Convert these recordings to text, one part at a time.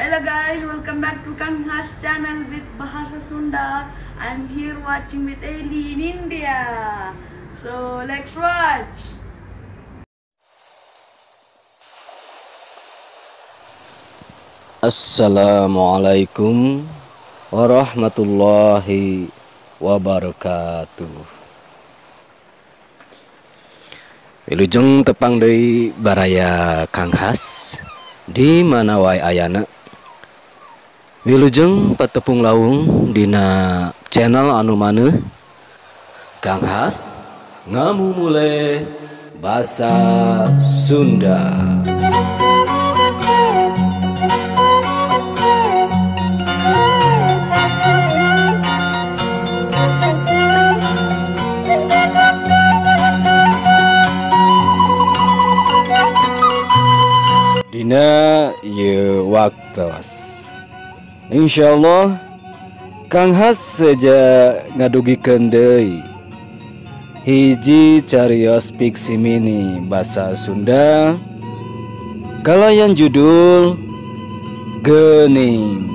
Hello guys, welcome back to Kang Has channel with Bahasa Sunda. I'm here watching with Eli in India. So let's watch. Assalamualaikum warahmatullahi wabarakatuh. Wilujeng tepang deui baraya Kang Has di mana wae ayana. Wilujeng patepung laung dina channel anu maneuh Kang Has ngamumule basa Sunda. Dina ieu waktos insyaallah Kang Has saja ngadugikeun deui hiji cariyos fiksi mini basa Sunda kalayan judul Geuning,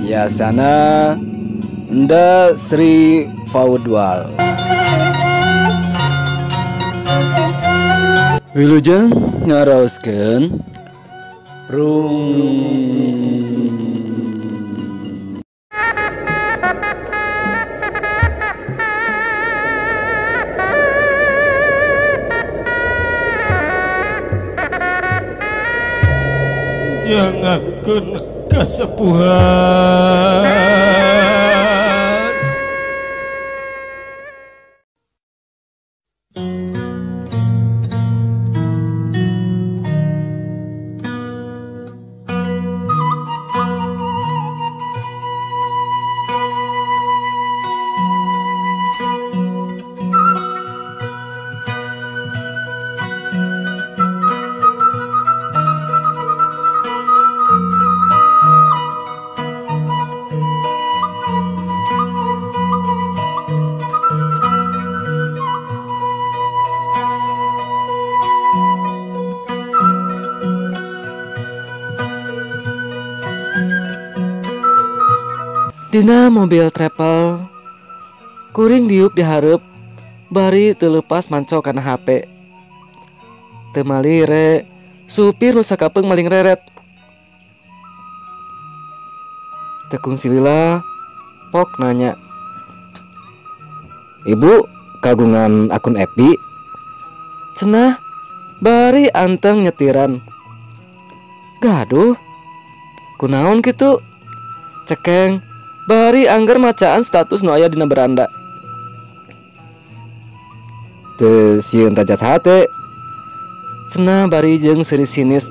yasana Nda Sri Faudwal. Wilujeng ngaraoskeun rung. Jangakeun kasepuhan. Dina mobil travel kuring diuk dihareup bari teu leupas manco kana HP. Teu malire supir nu sakapeung maling reret. Tekung silila pok nanya, "Ibu kagungan akun FB?" Cenah bari anteng nyetiran. "Gaduh, kunaon kitu?" Cekeng bari angger macaan status nu aya dina beranda. Teu sieun rajat hate. Cenah bari jeung seri sinis.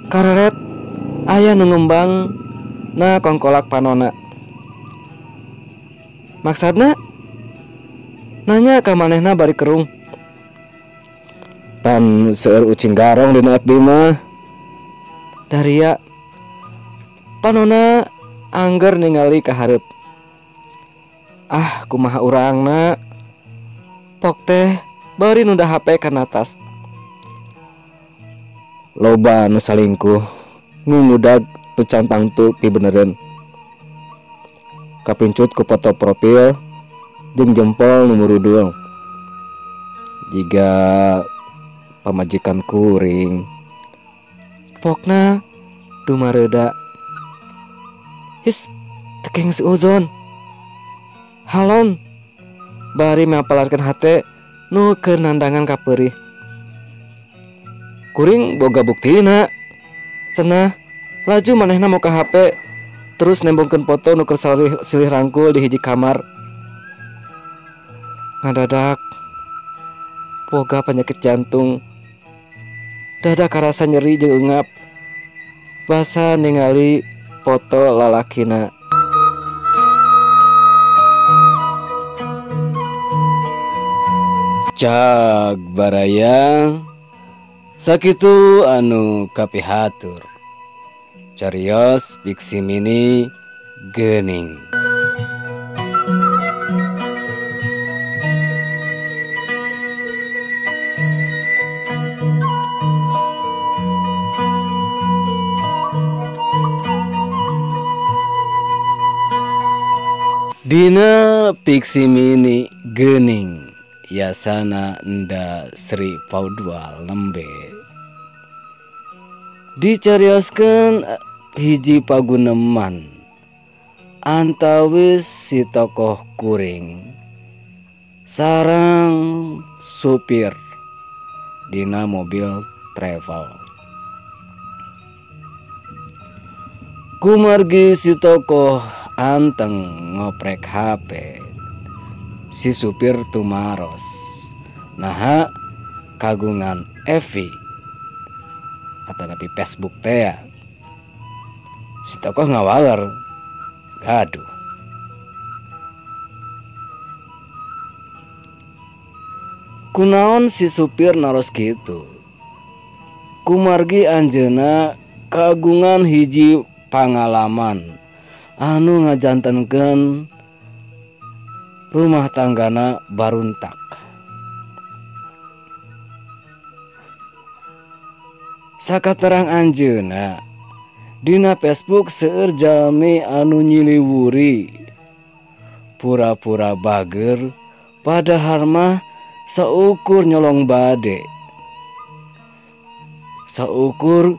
Kareret aya nu ngembang na kongkolak panona. Maksudna nanya ka manehna bari kerung. Pan seueur ucing garong dina FB mah. Daria panona angger ningali ka hareup. Ah, kumaha urangna? Pok teh bari nunda HP kana tas. Loba nu salingkuh nu ngudag nu cantang tu pi benereun. Kapincut ku foto profil jeung jempol nu murudul. Jiga pamajikan kuring. Pokna dumareuda. His, tekeng suuzon. Halon. Bari meapalarkeun hate nu keur nandangan ka peurih. Kuring boga buktina. Cenah laju manehna moka HP terus nembongkeun foto nu keur silih rangkul di hiji kamar. Ngadadak boga penyakit jantung. Dada karasa nyeri jeung eungap. Basa ningali foto lalakina. Cag baraya sakitu anu kapihatur cariyos fiksi mini Geuning. Dina piksi mini gening yasana enda Sri Paudwal nembe dicarioskeun hiji paguneman antawis si tokoh kuring sareng supir dina mobil travel. Kumargi si tokoh anteng ngoprek HP, si supir tumaros naha kagungan FB atau napi Facebook teh ya. Si tokoh ngawaler gaduh. Kunaon si supir naros gitu. Kumargi anjeuna kagungan hiji pangalaman anu ngajantenkeun rumah tanggana baruntak. Sakaterang anjeuna dina Facebook seueur jalmi anu nyiliwuri pura-pura bager padahal mah saukur nyolong bade, saukur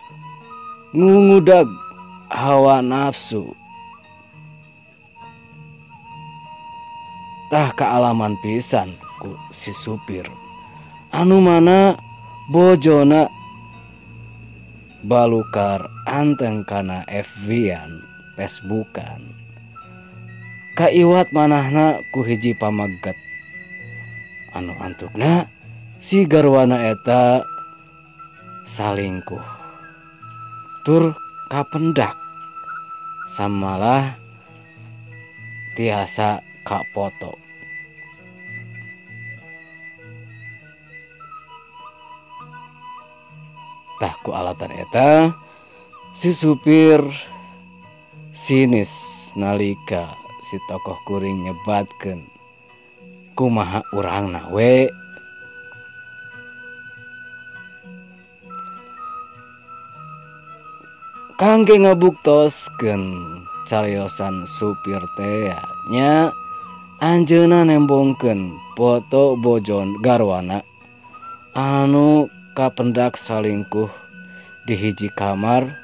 ngungudag hawa nafsu. Tah kaalaman pisan ku si supir anu mana bojona balukar anteng kana FB-an Facebookan kaiwat manahna ku hiji pamaget anu antukna si garwana eta salingkuh tur kapendak samalah tiasa kapoto. Tah ku alatan eta si supir sinis nalika si tokoh kuring nyebatkeun kumaha urangna we. Kangge ngabuktoskeun cariosan supir teh nya anjeunna nembongkeun foto bojon garwana anu kapendak salingkuh di hiji kamar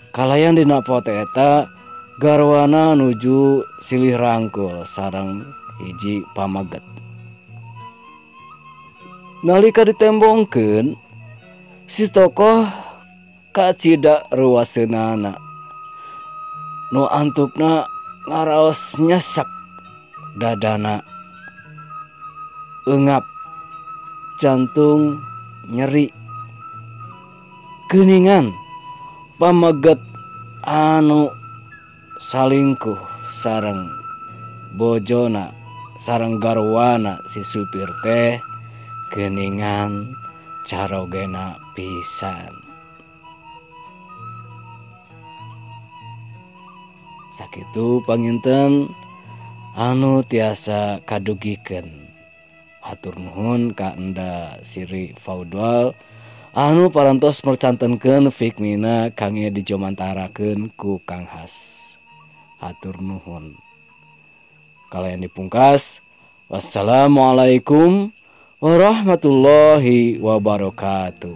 kalayan dina foto eta garwana nuju silih rangkul sareng hiji pamaget. Nalika ditembongkeun si tokoh kacida ruwaseunana nu antukna ngaraos nyesek dadana eungap jantung nyeri geuningan pamaget anu salingkuh sareng bojona sareng garwana si supir teh geuningan carogena pisan. Sakitu panginten anu tiasa kadugikeun. Hatur nuhun ka enda Sri Paudwal anu parantos mercantenkeun fikmina kangge dijomantarakeun ku Kang Has. Hatur nuhun. Kalayan dipungkas, wassalamualaikum warahmatullahi wabarakatuh.